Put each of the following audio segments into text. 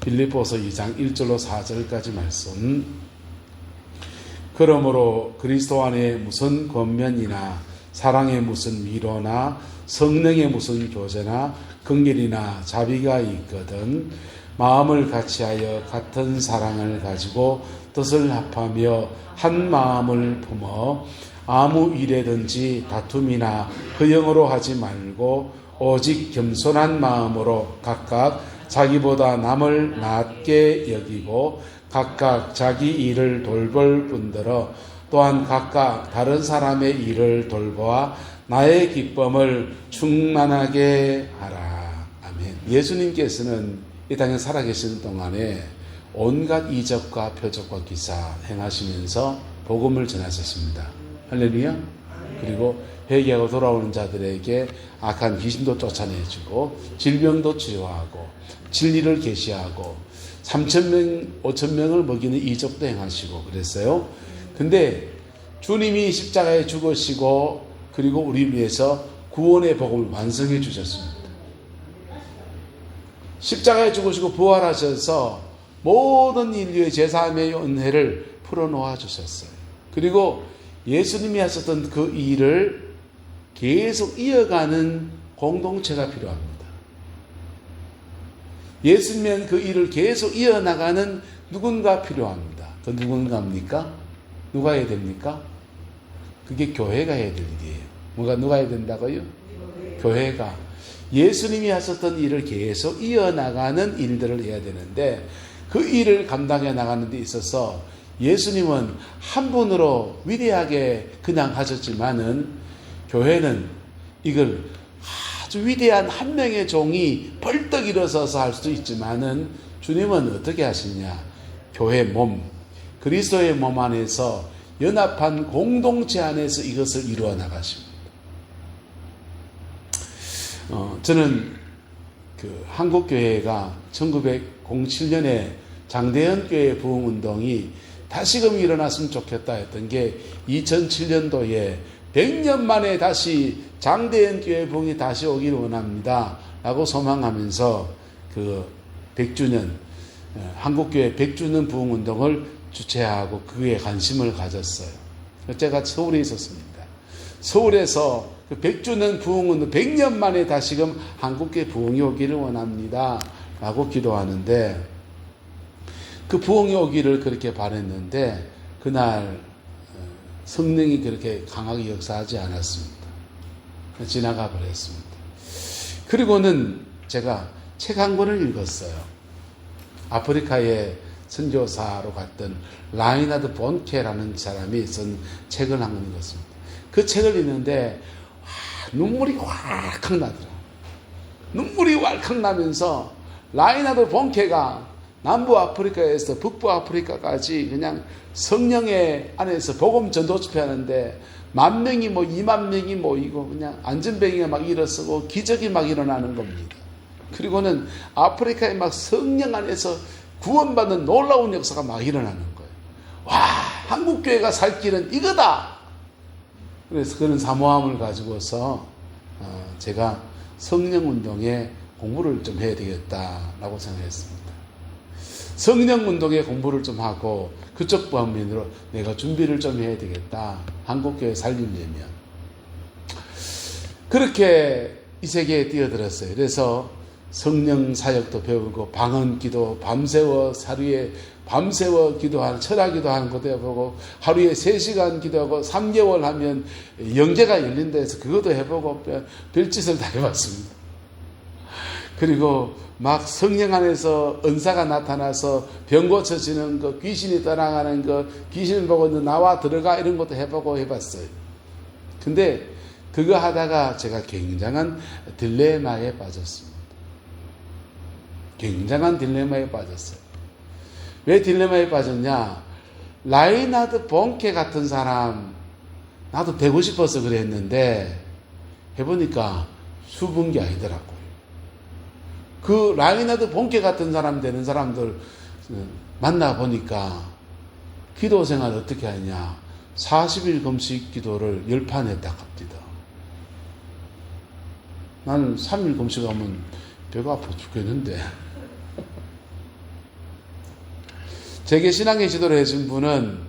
빌립보서 2장 1절로 4절까지 말씀. 그러므로 그리스도 안에 무슨 권면이나 사랑의 무슨 위로나 성령의 무슨 교제나 긍휼이나 자비가 있거든 마음을 같이하여 같은 사랑을 가지고 뜻을 합하며 한 마음을 품어 아무 일에든지 다툼이나 허영으로 하지 말고 오직 겸손한 마음으로 각각 자기보다 남을 낮게 여기고 각각 자기 일을 돌볼 뿐더러 또한 각각 다른 사람의 일을 돌보아 나의 기쁨을 충만하게 하라. 아멘. 예수님께서는 이 땅에 살아계시는 동안에 온갖 이적과 표적과 기사 행하시면서 복음을 전하셨습니다. 할렐루야. 그리고 회개하고 돌아오는 자들에게 악한 귀신도 쫓아내주고 질병도 치료하고 진리를 계시하고 3,000명, 5,000명을 먹이는 이적도 행하시고 그랬어요. 근데 주님이 십자가에 죽으시고 그리고 우리 위해서 구원의 복음을 완성해 주셨습니다. 십자가에 죽으시고 부활하셔서 모든 인류의 제사함의 은혜를 풀어놓아 주셨어요. 그리고 예수님이 하셨던 그 일을 계속 이어가는 공동체가 필요합니다. 예수님은 그 일을 계속 이어나가는 누군가 필요합니다. 그 누군가입니까? 누가 해야 됩니까? 그게 교회가 해야 될 일이에요. 누가 해야 된다고요? 교회가. 예수님이 하셨던 일을 계속 이어나가는 일들을 해야 되는데 그 일을 감당해 나가는 데 있어서 예수님은 한 분으로 위대하게 그냥 하셨지만은 교회는 이걸 아주 위대한 한 명의 종이 벌떡 일어서서 할 수도 있지만은 주님은 어떻게 하시냐? 교회 몸, 그리스도의 몸 안에서 연합한 공동체 안에서 이것을 이루어 나가십니다. 저는 그 한국교회가 1907년에 장대현 교회 부흥운동이 다시금 일어났으면 좋겠다 했던 게 2007년도에 100년 만에 다시 장대현 교회 부흥이 다시 오기를 원합니다 라고 소망하면서 그 100주년 한국교회 100주년 부흥운동을 주최하고 그에 관심을 가졌어요. 제가 서울에 있었습니다. 서울에서 그 100주년 부흥운동 100년 만에 다시금 한국교회 부흥이 오기를 원합니다 라고 기도하는데 그 부흥이 오기를 그렇게 바랬는데 그날 성령이 그렇게 강하게 역사하지 않았습니다. 지나가 버렸습니다. 그리고는 제가 책 한 권을 읽었어요. 아프리카에 선교사로 갔던 라이나드 본케라는 사람이 쓴 책을 한 권 읽었습니다. 그 책을 읽는데 눈물이 왈칵 나더라. 눈물이 왈칵 나면서 라이나드 본케가 남부 아프리카에서 북부 아프리카까지 그냥 성령의 안에서 복음 전도 집회하는데 10,000명이 20,000명이 모이고 그냥 안전병이가 막 일어서고 기적이 막 일어나는 겁니다. 그리고는 아프리카에 막 성령 안에서 구원받는 놀라운 역사가 막 일어나는 거예요. 와, 한국교회가 살 길은 이거다. 그래서 그런 사모함을 가지고서 제가 성령운동에 공부를 좀 해야 되겠다라고 생각했습니다. 성령운동에 공부를 좀 하고 그쪽 방면으로 내가 준비를 좀 해야 되겠다. 한국교회 살리려면. 그렇게 이 세계에 뛰어들었어요. 그래서 성령 사역도 배우고 방언기도 밤새워 하루에 밤새워 기도하는 철학 기도하는 것도 해보고 하루에 3시간 기도하고 3개월 하면 영계가 열린다 해서 그것도 해보고 별짓을 다 해봤습니다. 그리고 막 성령 안에서 은사가 나타나서 병 고쳐지는 거, 귀신이 떠나가는 거, 귀신 보고 나와 들어가 이런 것도 해보고 해봤어요. 근데 그거 하다가 제가 굉장한 딜레마에 빠졌습니다. 굉장한 딜레마에 빠졌어요. 왜 딜레마에 빠졌냐? 라이나드 본케 같은 사람 나도 되고 싶어서 그랬는데 해보니까 수분 게 아니더라고요. 그 라이나드 본케 같은 사람 되는 사람들 만나보니까 기도 생활 어떻게 하냐? 40일 금식 기도를 10판 했다 합니다. 나는 3일 금식하면 배가 아파 죽겠는데 제게 신앙의 지도를 해준 분은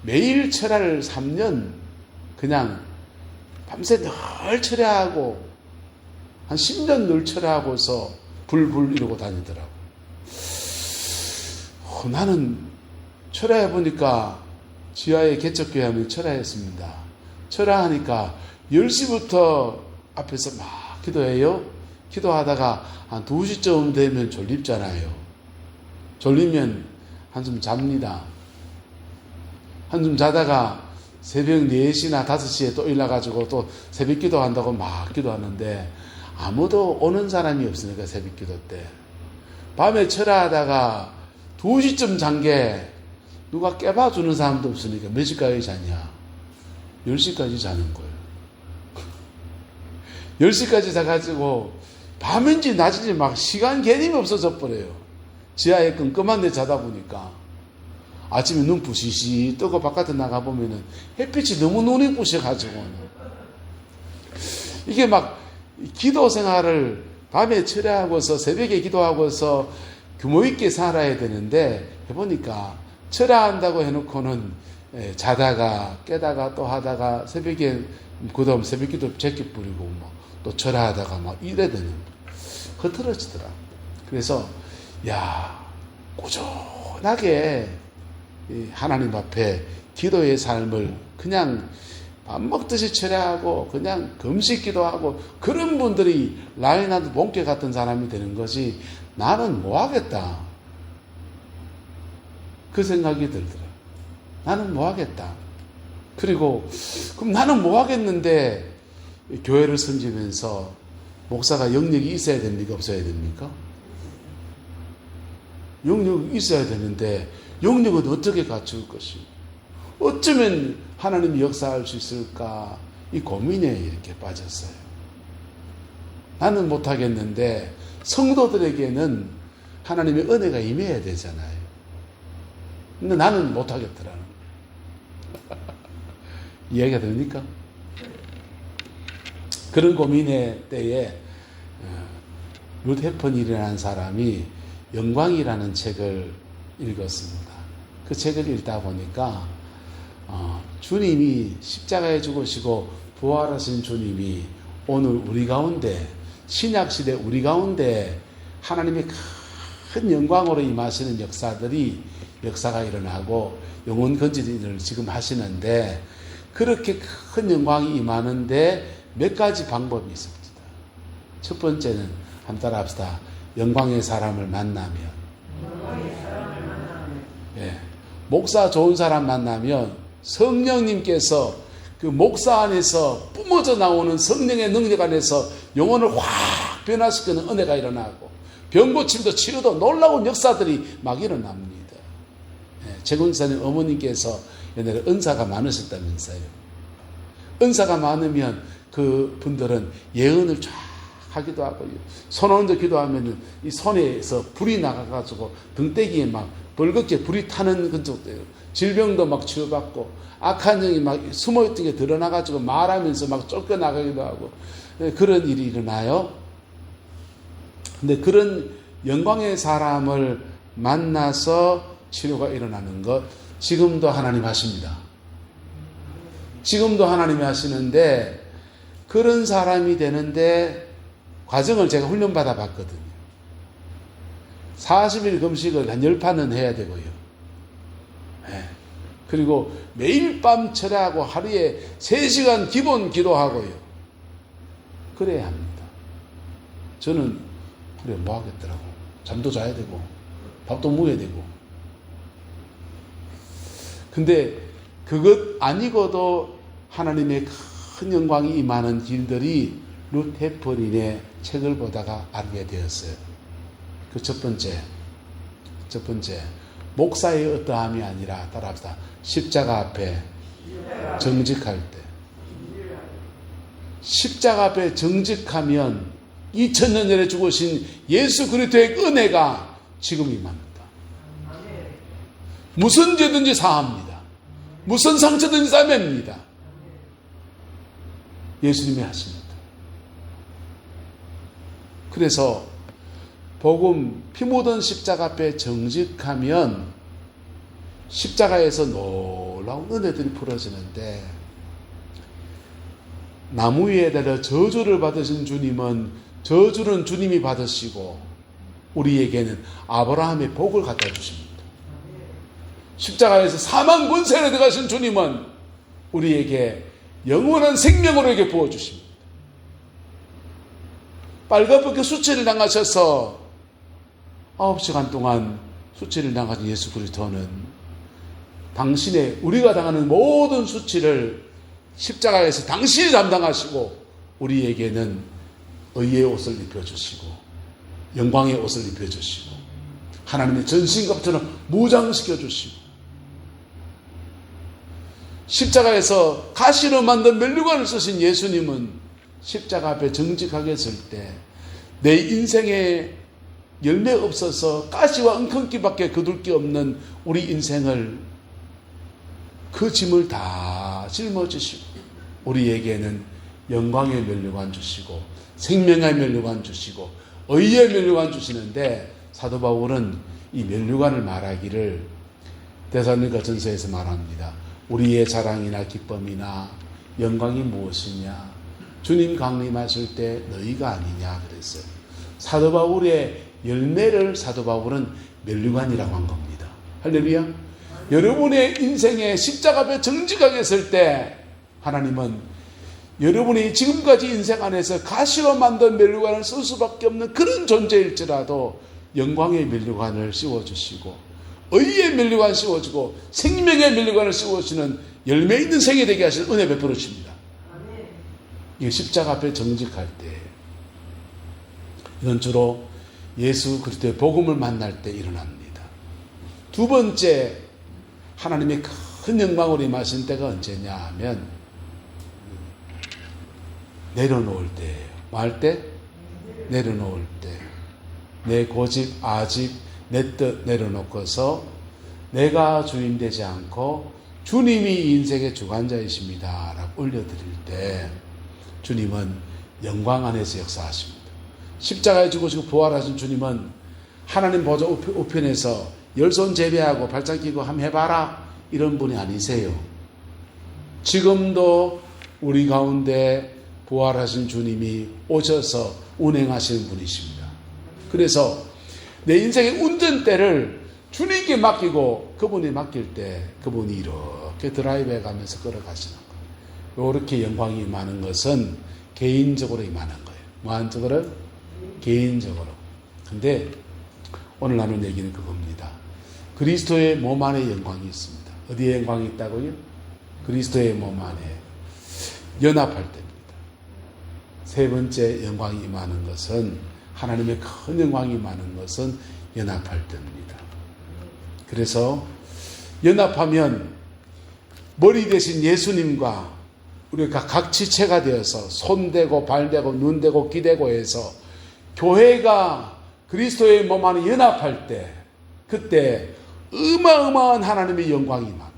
매일 철야를 3년 그냥 밤새 늘 철야하고 한 10년 늘 철야하고서 불 이러고 다니더라고. 나는 철야해보니까 지하에 개척교회 하면 철야했습니다. 철야하니까 10시부터 앞에서 막 기도해요. 기도하다가 한 2시쯤 되면 졸립잖아요. 졸리면 한숨 잡니다. 한숨 자다가 새벽 4시나 5시에 또 일어나가지고 또 새벽 기도한다고 막 기도하는데 아무도 오는 사람이 없으니까 새벽 기도 때. 밤에 철야하다가 2시쯤 잔 게 누가 깨봐주는 사람도 없으니까 몇 시까지 자냐? 10시까지 자는 거예요. 10시까지 자가지고 밤인지 낮인지 막 시간 개념이 없어져 버려요. 지하에 끔끔한 데 자다 보니까 아침에 눈 부시시 뜨고 바깥에 나가보면은 햇빛이 너무 눈이 부셔가지고 이게 막 기도 생활을 밤에 철야하고서 새벽에 기도하고서 규모 있게 살아야 되는데 해보니까 철야한다고 해놓고는 자다가 깨다가 또 하다가 새벽에 그다음 새벽 기도 제끼 뿌리고 또 철야하다가 막 이래 되는 흐트러지더라. 그래서 꾸준하게 하나님 앞에 기도의 삶을 그냥 밥 먹듯이 철야하고 그냥 금식 기도하고 그런 분들이 라인하드 본께 같은 사람이 되는 거지 나는 뭐 하겠다 그 생각이 들더라. 나는 뭐 하겠다. 그리고 그럼 나는 뭐 하겠는데 교회를 섬기면서 목사가 영역이 있어야 됩니까? 없어야 됩니까? 영역이 있어야 되는데 영역은 어떻게 갖출 것이? 어쩌면 하나님이 역사할 수 있을까? 이 고민에 이렇게 빠졌어요. 나는 못하겠는데 성도들에게는 하나님의 은혜가 임해야 되잖아요. 근데 나는 못하겠더라는 이해가 됩니까? 그런 고민의 때에 룻 헤펀이라는 사람이 영광이라는 책을 읽었습니다. 그 책을 읽다 보니까 주님이 십자가에 죽으시고 부활하신 주님이 오늘 우리 가운데 신약시대 우리 가운데 하나님의 큰 영광으로 임하시는 역사가 일어나고 영혼 건지를 지금 하시는데 그렇게 큰 영광이 임하는데 몇 가지 방법이 있습니다. 첫 번째는 한번 따라 합시다. 영광의 사람을 만나면 목사 좋은 사람 만나면 성령님께서 그 목사 안에서 뿜어져 나오는 성령의 능력 안에서 영혼을 확 변화시키는 은혜가 일어나고 병고침도 치료도 놀라운 역사들이 막 일어납니다. 최근사님 어머님께서 옛날에 은사가 많으셨다면서요. 은사가 많으면 그 분들은 예언을 쫙 하기도 하고요. 손 얹어 기도하면은 이 손에서 불이 나가가지고 등대기에 막 벌겋게 불이 타는 그쪽도 질병도 막 치유받고 악한 영이 막 숨어있던 게 드러나가지고 말하면서 막 쫓겨나가기도 하고 그런 일이 일어나요. 근데 그런 영광의 사람을 만나서 치료가 일어나는 것 지금도 하나님 하십니다. 지금도 하나님이 하시는데 그런 사람이 되는데 과정을 제가 훈련받아 봤거든요. 40일 금식을 한 10판은 해야 되고요. 그리고 매일 밤 철야하고 하루에 3시간 기본 기도하고요. 그래야 합니다. 저는 그래 뭐 하겠더라고. 잠도 자야 되고 밥도 먹어야 되고. 근데 그것 아니고도 하나님의 큰 영광이 임하는 길들이 룻 헤퍼린의 책을 보다가 알게 되었어요. 그 첫 번째 목사의 어떠함이 아니라 따라합시다. 십자가 앞에 정직할 때 십자가 앞에 정직하면 2000년 전에 죽으신 예수 그리스도의 은혜가 지금 임합니다. 무슨 죄든지 사합니다. 무슨 상처든지 싸맵니다. 예수님이 하십니다. 그래서 복음 피 묻은 십자가 앞에 정직하면 십자가에서 놀라운 은혜들이 풀어지는데, 나무 위에 달려 저주를 받으신 주님은 저주는 주님이 받으시고 우리에게는 아브라함의 복을 갖다 주십니다. 십자가에서 사망 권세를 들어가신 주님은 우리에게 영원한 생명으로 이렇게 부어주십니다. 빨갛게 수치를 당하셔서 9시간 동안 수치를 당하신 예수 그리스도는 당신의, 우리가 당하는 모든 수치를 십자가에서 당신이 담당하시고 우리에게는 의의 옷을 입혀주시고 영광의 옷을 입혀주시고 하나님의 전신갑처럼 무장시켜주시고, 십자가에서 가시로 만든 면류관을 쓰신 예수님은 십자가 앞에 정직하게 설 때 내 인생에 열매 없어서 가시와 엉겅퀴밖에 거둘 게 없는 우리 인생을, 그 짐을 다 짊어지시고 우리에게는 영광의 면류관 주시고 생명의 면류관 주시고 의의 면류관 주시는데, 사도 바울은 이 면류관을 말하기를 데살로니가 전서에서 말합니다. 우리의 자랑이나 기쁨이나 영광이 무엇이냐, 주님 강림하실 때 너희가 아니냐 그랬어요. 사도 바울의 열매를 사도 바울은 면류관이라고 한 겁니다. 할렐루야. 여러분의 인생에 십자가 앞에 정직하게 설 때 하나님은 여러분이 지금까지 인생 안에서 가시로 만든 면류관을 쓸 수밖에 없는 그런 존재일지라도 영광의 면류관을 씌워주시고 의의 면류관 씌워주고 생명의 면류관을 씌워주시는 열매 있는 생이 되게 하시는 은혜 베풀어 주십니다. 이 십자가 앞에 정직할 때, 이건 주로 예수 그리스도의 복음을 만날 때 일어납니다. 두 번째, 하나님의 큰 영광으로 임하신 때가 언제냐 하면 내려놓을 때예요. 뭐 할 때? 내려놓을 때. 내 고집, 아집, 내 뜻 내려놓고서 내가 주인 되지 않고 주님이 인생의 주관자이십니다 라고 올려드릴 때 주님은 영광 안에서 역사하십니다. 십자가에 죽으시고 부활하신 주님은 하나님 보좌 우편에서 열손 제비하고 발짝 끼고 한번 해봐라 이런 분이 아니세요. 지금도 우리 가운데 부활하신 주님이 오셔서 운행하시는 분이십니다. 그래서 내 인생의 운전대를 주님께 맡기고 그분이 맡길 때 그분이 이렇게 드라이브해 가면서 끌어가시는 거예요. 이렇게 영광이 임하는 것은 개인적으로 임하는 거예요. 무한적으로? 개인적으로. 근데 오늘 나눌 얘기는 그겁니다. 그리스도의 몸 안에 영광이 있습니다. 어디에 영광이 있다고요? 그리스도의 몸 안에 연합할 때입니다. 세 번째 영광이 임하는 것은, 하나님의 큰 영광이 임하는 것은 연합할 때입니다. 그래서 연합하면 머리 대신 예수님과 우리가 각 지체가 되어서 손대고 발대고 눈대고 귀대고 해서 교회가 그리스도의 몸 안에 연합할 때, 그때 어마어마한 하나님의 영광이 임합니다.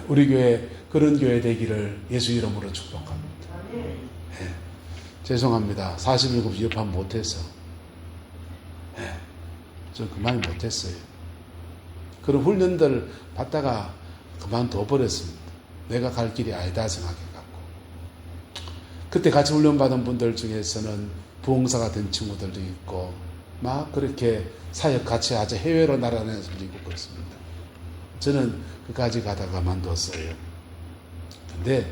우리 교회 그런 교회 되기를 예수 이름으로 축복합니다. 네. 죄송합니다. 47급 옆판 못해서. 네. 저 그만 못했어요. 그런 훈련들 받다가 그만둬 버렸습니다. 내가 갈 길이 아니다 생각해갖고. 그때 같이 훈련받은 분들 중에서는 부흥사가 된 친구들도 있고 막 그렇게 사역 같이 하자 해외로 날아다니는 사람도 있고 그렇습니다. 저는 끝까지 가다가 그만뒀어요. 근데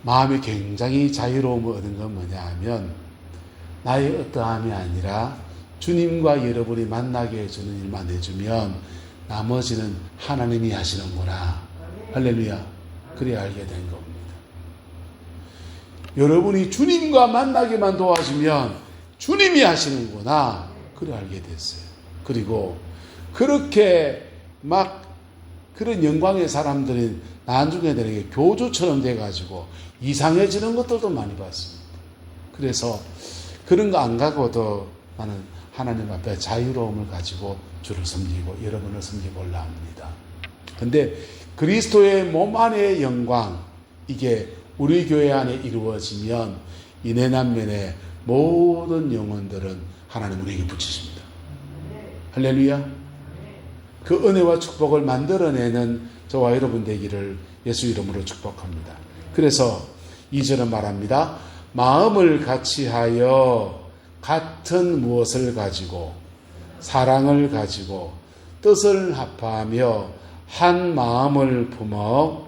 마음이 굉장히 자유로움을 얻은 건 뭐냐 하면 나의 어떠함이 아니라 주님과 여러분이 만나게 해주는 일만 해주면 나머지는 하나님이 하시는구나. 할렐루야. 그래야 알게 된 겁니다. 여러분이 주님과 만나게만 도와주면 주님이 하시는구나. 그래 알게 됐어요. 그리고 그렇게 막 그런 영광의 사람들이 나중에 되게 교주처럼 돼가지고 이상해지는 것들도 많이 봤습니다. 그래서 그런 거 안 가고도 나는 하나님 앞에 자유로움을 가지고 주를 섬기고 여러분을 섬기고 올라옵니다. 근데 그리스도의 몸 안의 영광, 이게 우리 교회 안에 이루어지면 이 내남면의 모든 영혼들은 하나님 우리에게 붙이십니다. 할렐루야. 그 은혜와 축복을 만들어내는 저와 여러분 되기를 예수 이름으로 축복합니다. 그래서 2절은 말합니다. 마음을 같이하여 같은 무엇을 가지고 사랑을 가지고 뜻을 합하며 한 마음을 품어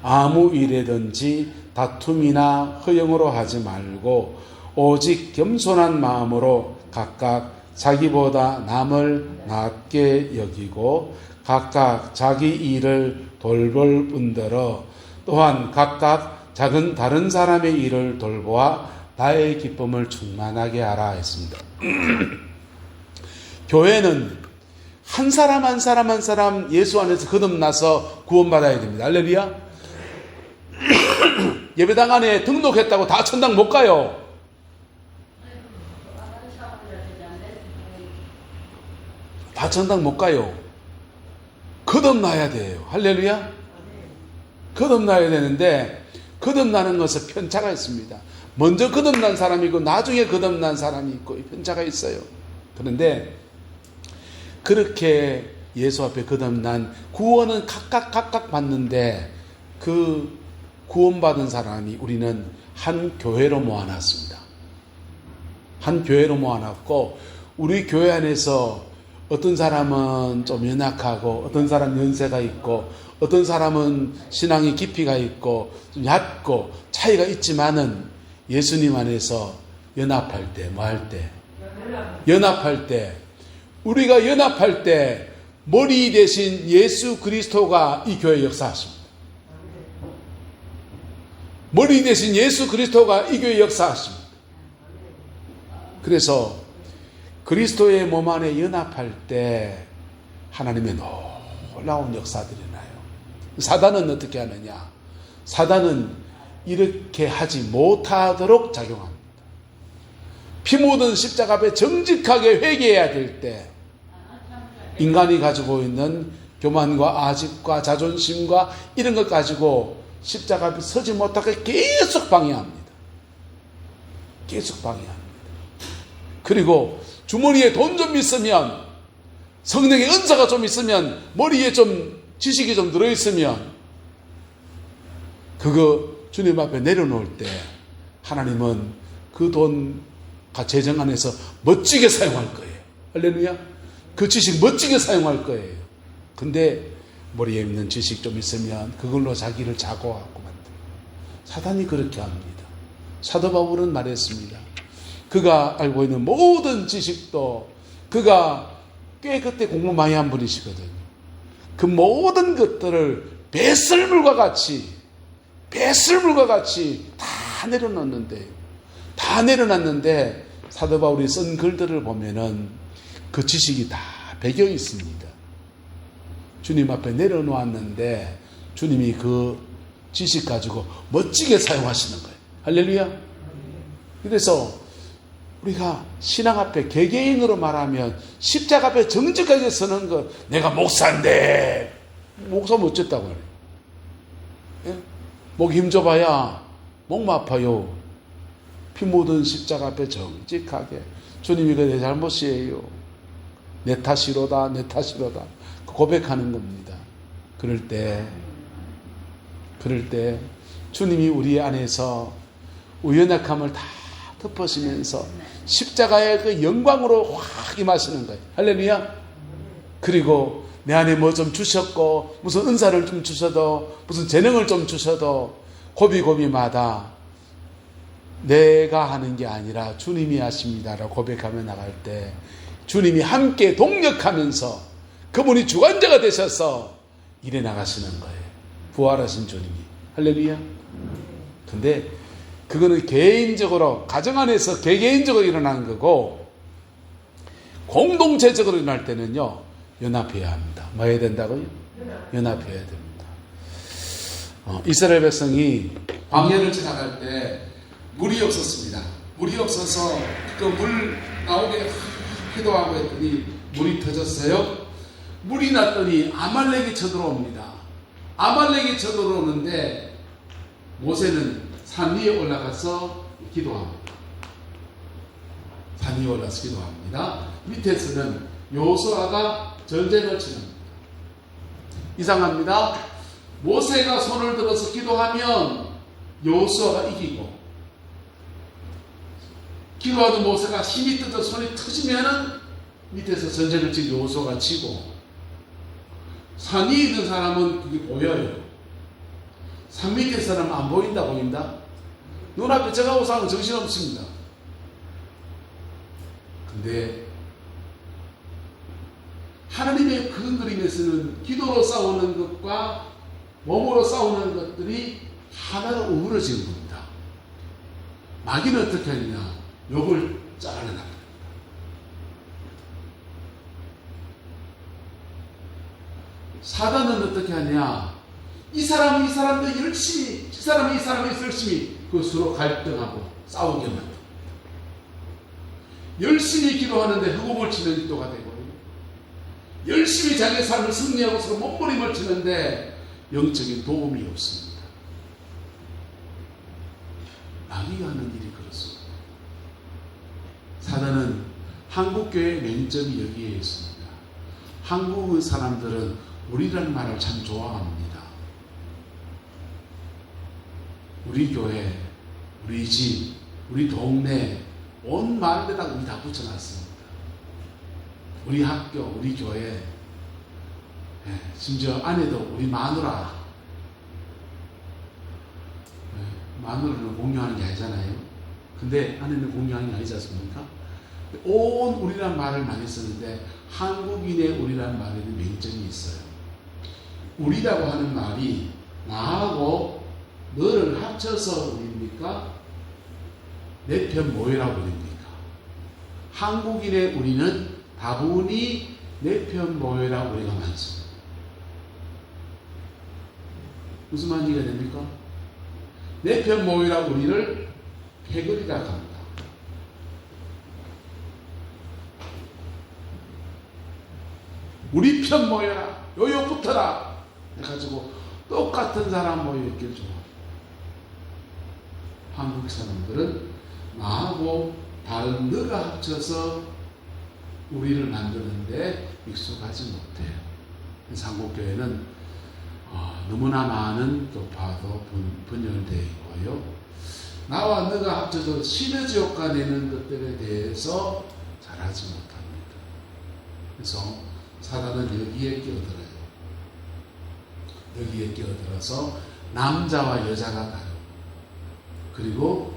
아무 일에든지 다툼이나 허영으로 하지 말고 오직 겸손한 마음으로 각각 자기보다 남을 낮게 여기고 각각 자기 일을 돌볼 뿐더러 또한 각각 작은 다른 사람의 일을 돌보아 나의 기쁨을 충만하게 하라 했습니다. 교회는 한 사람 한 사람 한 사람 예수 안에서 거듭나서 구원받아야 됩니다. 할렐루야. 예배당 안에 등록했다고 다 천당 못 가요. 다 천당 못 가요. 거듭나야 돼요. 할렐루야. 거듭나야 되는데 거듭나는 것은 편차가 있습니다. 먼저 거듭난 사람이 있고 나중에 거듭난 사람이 있고 편차가 있어요. 그런데 그렇게 예수 앞에 거듭난 구원은 각각 받는데 그 구원받은 사람이 우리는 한 교회로 모아놨습니다. 한 교회로 모아놨고 우리 교회 안에서 어떤 사람은 좀 연약하고 어떤 사람은 연세가 있고 어떤 사람은 신앙의 깊이가 있고 좀 얕고 차이가 있지만은 예수님 안에서 연합할 때 뭐 할 때? 연합할 때 우리가 연합할 때 머리 대신 예수 그리스도가 이 교회에 역사하십니다. 머리 대신 예수 그리스도가 이 교회에 역사하십니다. 그래서 그리스도의 몸 안에 연합할 때 하나님의 놀라운 역사들이 나요. 사단은 어떻게 하느냐? 사단은 이렇게 하지 못하도록 작용합니다. 피 묻은 십자가 앞에 정직하게 회개해야 될 때 인간이 가지고 있는 교만과 아집과 자존심과 이런 것 가지고 십자가 앞에 서지 못하게 계속 방해합니다. 계속 방해합니다. 그리고 주머니에 돈 좀 있으면 성령의 은사가 좀 있으면 머리에 좀 지식이 좀 들어있으면 그거 주님 앞에 내려놓을 때 하나님은 그 돈과 재정 안에서 멋지게 사용할 거예요. 할렐루야. 그 지식 멋지게 사용할 거예요. 근데 머리에 있는 지식 좀 있으면 그걸로 자기를 자고하고 만들어요. 사단이 그렇게 합니다. 사도 바울은 말했습니다. 그가 알고 있는 모든 지식도 그가 꽤 그때 공부 많이 한 분이시거든요. 그 모든 것들을 배설물과 같이 다 내려놨는데 사도 바울이 쓴 글들을 보면은 그 지식이 다 배겨 있습니다. 주님 앞에 내려놓았는데 주님이 그 지식 가지고 멋지게 사용하시는 거예요. 할렐루야. 그래서 우리가 신앙 앞에 개개인으로 말하면 십자가 앞에 정직하게 서는 것, 내가 목사인데 목사면 어쨌다고 그래요. 예? 목 힘줘봐야 목 아파요. 피 묻은 십자가 앞에 정직하게 주님이 그 내 잘못이에요. 내 탓이로다 고백하는 겁니다. 그럴 때 주님이 우리 안에서 우연약함을 다 덮으시면서 십자가의 그 영광으로 확 임하시는 거예요. 할렐루야. 그리고 내 안에 뭐 좀 주셨고 무슨 은사를 좀 주셔도 무슨 재능을 좀 주셔도 고비고비마다 내가 하는 게 아니라 주님이 하십니다라고 고백하며 나갈 때 주님이 함께 동력하면서 그분이 주관자가 되셔서 일해 나가시는 거예요. 부활하신 주님이. 할렐루야. 근데 그거는 개인적으로 가정 안에서 개개인적으로 일어나는 거고 공동체적으로 일어날 때는요 연합해야 합니다. 뭐 해야 된다고요? 연합해야 됩니다. 이스라엘 백성이 광야를 지나갈 때 물이 없었습니다. 물이 없어서 그 물 나오게 기도하고 했더니 물이 터졌어요. 물이 났더니 아말렉이 쳐들어옵니다. 아말렉이 쳐들어오는데 모세는 산 위에 올라가서 기도합니다. 산 위에 올라가서 기도합니다. 밑에서는 여호수아가 전쟁을 치릅니다. 이상합니다. 모세가 손을 들어서 기도하면 여호수아가 이기고, 기도하던 모세가 힘이 뜯어 손이 터지면은 밑에서 전쟁을 친 여호수아가 치고, 산 위에 있는 사람은 그게 보여요. 산 밑에 사람은 안 보인다. 눈앞에 저가고 싸우면 정신없습니다. 근데 하나님의 큰 그림에서는 기도로 싸우는 것과 몸으로 싸우는 것들이 하나로 어우러지는 겁니다. 마귀는 어떻게 하느냐? 욕을 잘라내는 겁니다. 사단은 어떻게 하냐? 이 사람도 열심히, 이 사람이 열심히 그 서로 갈등하고 싸우게 만듭니다. 열심히 기도하는데 흑음을 치는 기도가 되고, 열심히 자기 삶을 승리하고 서로 몸부림을 치는데 영적인 도움이 없습니다. 마귀가 하는 일이 그렇습니다. 사단은 한국교회의 맹점이 여기에 있습니다. 한국의 사람들은 우리라는 말을 참 좋아합니다. 우리 교회, 우리 집, 우리 동네, 온 말에다가 우리 다 붙여놨습니다. 우리 학교, 우리 교회, 심지어 아내도 우리 마누라. 마누라는 공유하는 게 아니잖아요. 근데 아내는 공유하는 게 아니지 않습니까? 온 우리란 말을 많이 쓰는데 한국인의 우리란 말에는 맹점이 있어요. 우리라고 하는 말이 나하고 너를 합쳐서 우리입니까? 내 편 모여라고 우리입니까? 한국인의 우리는 다분히 내 편 모여라 우리가 많습니다. 무슨 말이가 됩니까? 내 편 모여라 우리를 패거리라고 합니다. 우리 편 모여라, 요요 붙어라 해가지고 똑같은 사람 모여있길 좋아합니다. 한국 사람들은 나하고 다른 너가 합쳐서 우리를 만드는데 익숙하지 못해요. 그래서 한국교회는 너무나 많은 교파도 분열되어 있고요. 나와 너가 합쳐서 시너지 효과 내는 것들에 대해서 잘하지 못합니다. 그래서 사단은 여기에 끼어들어요. 여기에 끼어들어서 남자와 여자가 다르고, 그리고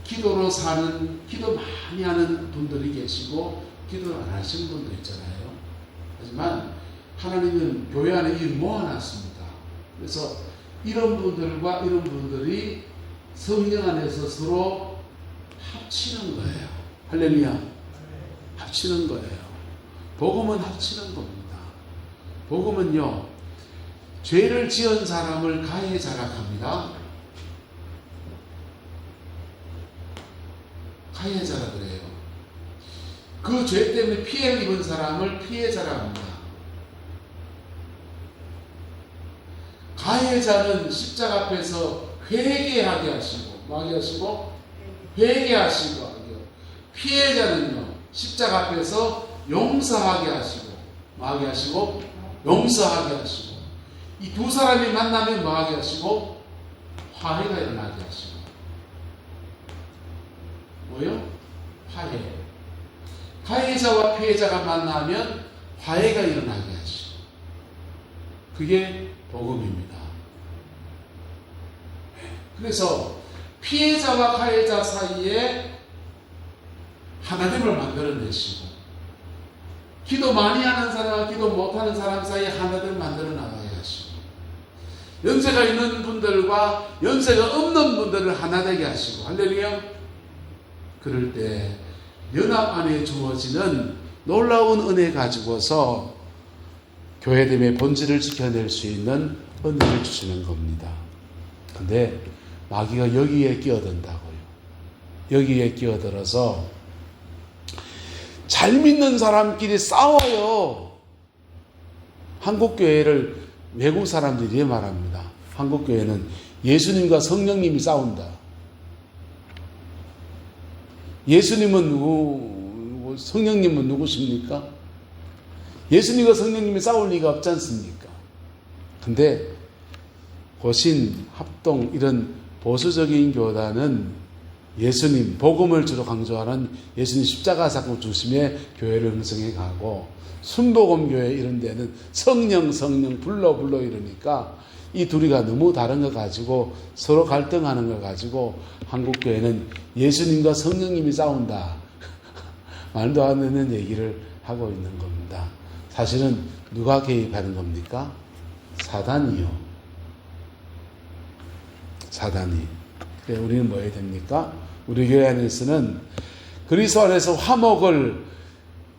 기도로 사는, 기도 많이 하는 분들이 계시고 기도를 안 하시는 분도 있잖아요. 하지만 하나님은 교회 안에 이 모아놨습니다. 그래서 이런 분들과 이런 분들이 성령 안에서 서로 합치는 거예요. 할렐루야. 합치는 거예요. 복음은 합치는 겁니다. 복음은요, 죄를 지은 사람을 가해 자락합니다. 가해자라 그래요. 그 죄 때문에 피해를 입은 사람을 피해자라 합니다. 가해자는 십자가 앞에서 회개하게 하시고, 뭐하게 하시고? 회개하시고 하고요. 피해자는요, 십자가 앞에서 용서하게 하시고, 뭐하게 하시고? 용서하게 하시고, 이 두 사람이 만나면 뭐하게 하시고? 화해가 일어나게 하시고. 뭐요? 화해. 가해자와 피해자가 만나면 화해가 일어나게 하시고. 그게 복음입니다. 그래서 피해자와 가해자 사이에 하나됨을 만들어내시고, 기도 많이 하는 사람과 기도 못하는 사람 사이에 하나됨을 만들어 나가게 하시고, 연세가 있는 분들과 연세가 없는 분들을 하나 되게 하시고, 할렐루야. 그럴 때 연합 안에 주어지는 놀라운 은혜 가지고서 교회됨의 본질을 지켜낼 수 있는 은혜를 주시는 겁니다. 근데 마귀가 여기에 끼어든다고요. 여기에 끼어들어서 잘 믿는 사람끼리 싸워요. 한국교회를 외국 사람들이 이렇게 말합니다. 한국교회는 예수님과 성령님이 싸운다. 예수님은 누구 누구, 성령님은 누구십니까? 예수님과 성령님이 싸울 리가 없지 않습니까? 근데 고신, 합동 이런 보수적인 교단은 예수님, 복음을 주로 강조하는 예수님 십자가 사건 중심의 교회를 형성해 가고, 순복음교회 이런 데는 성령 불러 이러니까 이 둘이가 너무 다른 거 가지고 서로 갈등하는 걸 가지고 한국교회는 예수님과 성령님이 싸운다. 말도 안 되는 얘기를 하고 있는 겁니다. 사실은 누가 개입하는 겁니까? 사단이요. 사단이. 우리는 뭐 해야 됩니까? 우리 교회 안에서는 그리스도 안에서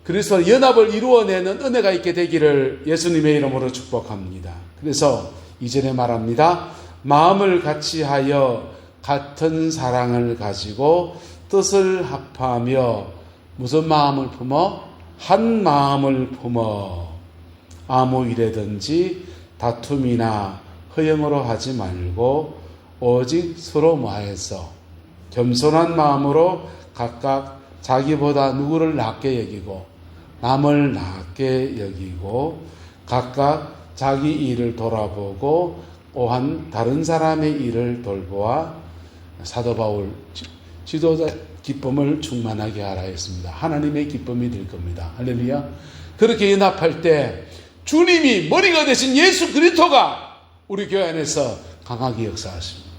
그리스도 연합을 이루어내는 은혜가 있게 되기를 예수님의 이름으로 축복합니다. 그래서 이전에 말합니다. 마음을 같이하여 같은 사랑을 가지고 뜻을 합하며 무슨 마음을 품어? 한 마음을 품어 아무 일에든지 다툼이나 허영으로 하지 말고 오직 서로 뭐해서 겸손한 마음으로 각각 자기보다 누구를 낮게 여기고 남을 낮게 여기고 각각 자기 일을 돌아보고 또한 다른 사람의 일을 돌보아 사도 바울 지도자 기쁨을 충만하게 하라 했습니다. 하나님의 기쁨이 될 겁니다. 할렐루야. 그렇게 연합할 때 주님이 머리가 되신 예수 그리스도가 우리 교회 안에서 강하게 역사하십니다.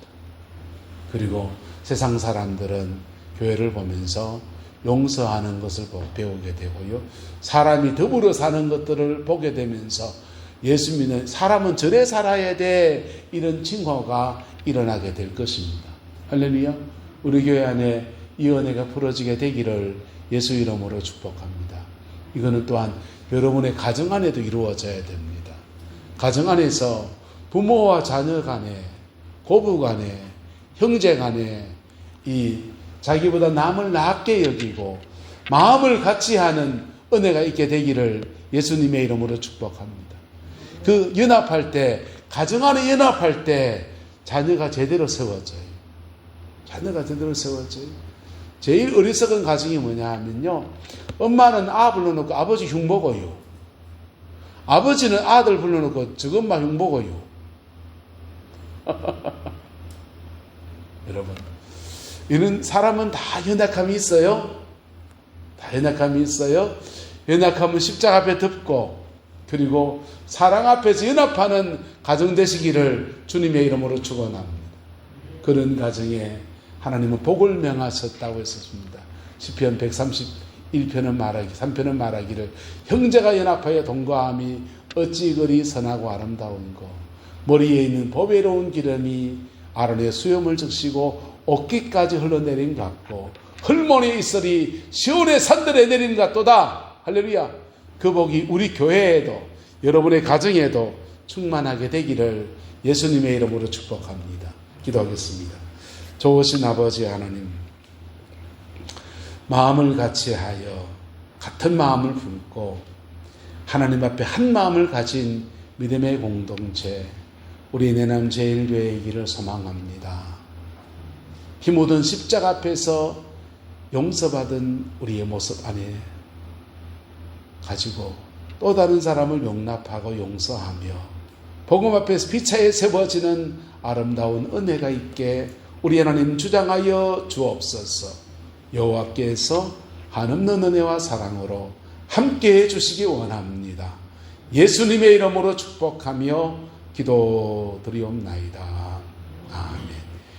그리고 세상 사람들은 교회를 보면서 용서하는 것을 배우게 되고요. 사람이 더불어 사는 것들을 보게 되면서 예수 믿는 사람은 저래 살아야 돼, 이런 칭호가 일어나게 될 것입니다. 할렐루야. 우리 교회 안에 이 은혜가 풀어지게 되기를 예수 이름으로 축복합니다. 이거는 또한 여러분의 가정 안에도 이루어져야 됩니다. 가정 안에서 부모와 자녀 간에, 고부 간에, 형제 간에 이 자기보다 남을 낮게 여기고 마음을 같이 하는 은혜가 있게 되기를 예수님의 이름으로 축복합니다. 그 연합할 때, 가정 안에 연합할 때 자녀가 제대로 세워져요. 자녀가 제대로 세워져요. 제일 어리석은 가정이 뭐냐 하면요, 엄마는 아 불러놓고 아버지 흉 먹어요. 아버지는 아들 불러놓고 저것만 흉 먹어요. 여러분, 이런 사람은 다 연약함이 있어요. 다 연약함이 있어요. 연약함은 십자가 앞에 덮고, 그리고 사랑 앞에서 연합하는 가정 되시기를 주님의 이름으로 축원합니다. 그런 가정에 하나님은 복을 명하셨다고 했습니다. 시편 131편은 말하기, 3편은 말하기를 형제가 연합하여 동거함이 어찌 그리 선하고 아름다운 거. 머리에 있는 보배로운 기름이 아론의 수염을 적시고 어깨까지 흘러내린 것 같고 헐몬이 있으리 시온의 산들에 내린 것 같도다. 할렐루야. 그 복이 우리 교회에도 여러분의 가정에도 충만하게 되기를 예수님의 이름으로 축복합니다. 기도하겠습니다. 좋으신 아버지 하나님, 마음을 같이하여 같은 마음을 품고 하나님 앞에 한 마음을 가진 믿음의 공동체, 우리 내남 제일교회이기를 소망합니다. 힘 얻은 십자가 앞에서 용서받은 우리의 모습 안에 가지고 또 다른 사람을 용납하고 용서하며 복음 앞에서 피차에 세워지는 아름다운 은혜가 있게 우리 하나님 주장하여 주옵소서. 여호와께서 한없는 은혜와 사랑으로 함께해 주시기 원합니다. 예수님의 이름으로 축복하며 기도드리옵나이다. 아멘.